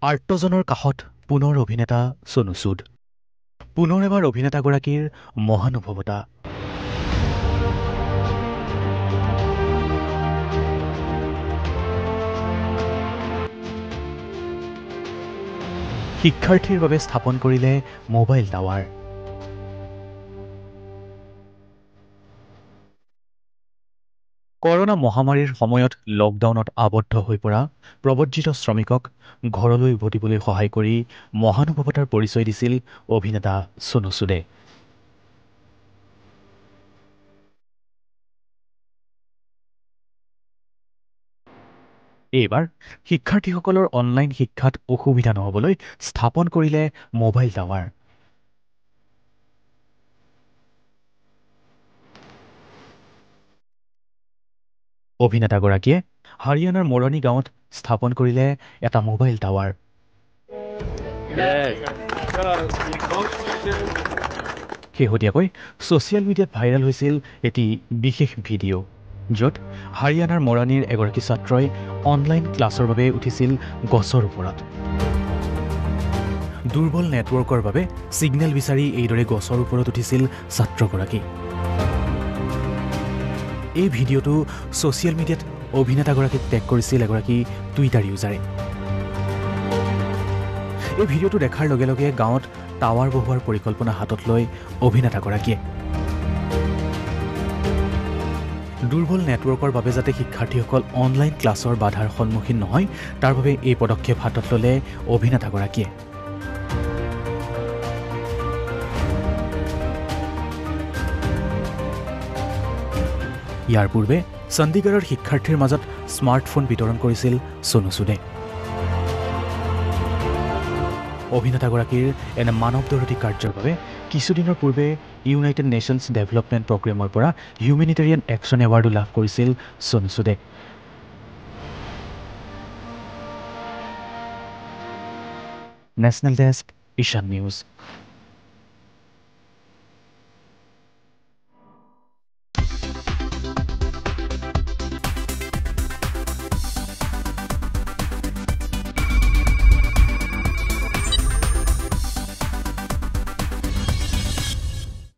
আৰ্তজনৰ কাষত পুনৰ অভিনেতা সোনু সুদ। পুনৰ এবাৰ অভিনেতাগৰাকীৰ মহানুভৱতা। শিক্ষাৰ্থীৰ বাবে স্থাপন কৰিলে মোবাইল টাৱাৰ। কৰোনা মহামাৰীৰ সময়ত লকডাউনত আবদ্ধ হৈ পৰা প্ৰব্ৰজিত শ্ৰমিকক ঘৰলৈ উভতিবলৈ সহায় কৰি মহানুভৱতাৰ পৰিচয় দিছিল অভিনেতা সোনু সুদে। এইবাৰ শিক্ষাৰ্থীসকলৰ অনলাইন শিক্ষাত অসুবিধা নহ'বলৈ স্থাপন কৰিলে মোবাইল টাৱাৰ। অভিনেতাগৰাকীয়ে হাৰিয়ানাৰ মৰণী গাঁৱত স্থাপন কৰিলে এটা মোবাইল টাৱাৰ। শেহতীয়াকৈ ছ'চিয়েল মিডিয়াত ভাইৰেল হৈছিল এটি বিশেষ ভিডিঅ', য'ত হাৰিয়ানাৰ মৰাণীৰ এগৰাকী ছাত্ৰই অনলাইন ক্লাছৰ বাবে উঠিছিল গছৰ ওপৰত। দুৰ্বল নেটৱৰ্কৰ বাবে ছিগনেল বিচাৰি এইদৰে গছৰ ওপৰত উঠিছিল ছাত্ৰগৰাকী। এই ভিডিঅ'টো ছ'চিয়েল মিডিয়াত অভিনেতাগৰাকীক টেগ কৰিছিল এগৰাকী টুইটাৰ ইউজাৰে। এই ভিডিঅ'টো দেখাৰ লগে লগে গাঁৱত টাৱাৰ বহুৱাৰ পৰিকল্পনা হাতত লৈ অভিনেতাগৰাকীয়ে দুৰ্বল নেটৱৰ্কৰ বাবে যাতে শিক্ষাৰ্থীসকল অনলাইন ক্লাছৰ বাধাৰ সন্মুখীন নহয়, তাৰ বাবে এই পদক্ষেপ হাতত ল'লে অভিনেতাগৰাকীয়ে। ইয়াৰ পূৰ্বে চণ্ডীগড়ৰ শিক্ষাৰ্থীৰ মাজত স্মাৰ্টফোন বিতৰণ কৰিছিল সোনু সুদে। অভিনেতাগৰাকীৰ এনে মানৱদৰদী কাৰ্যৰ বাবে কিছুদিনৰ পূৰ্বে ইউনাইটেড নেশ্যনছ ডেভেলপমেণ্ট প্ৰগ্ৰেমৰ পৰা হিউমেনিটেৰিয়ান একশ্যন এৱাৰ্ডো লাভ কৰিছিল সোনু সুদে। নেশ্যনেল ডেস্ক, ঈশান নিউজ।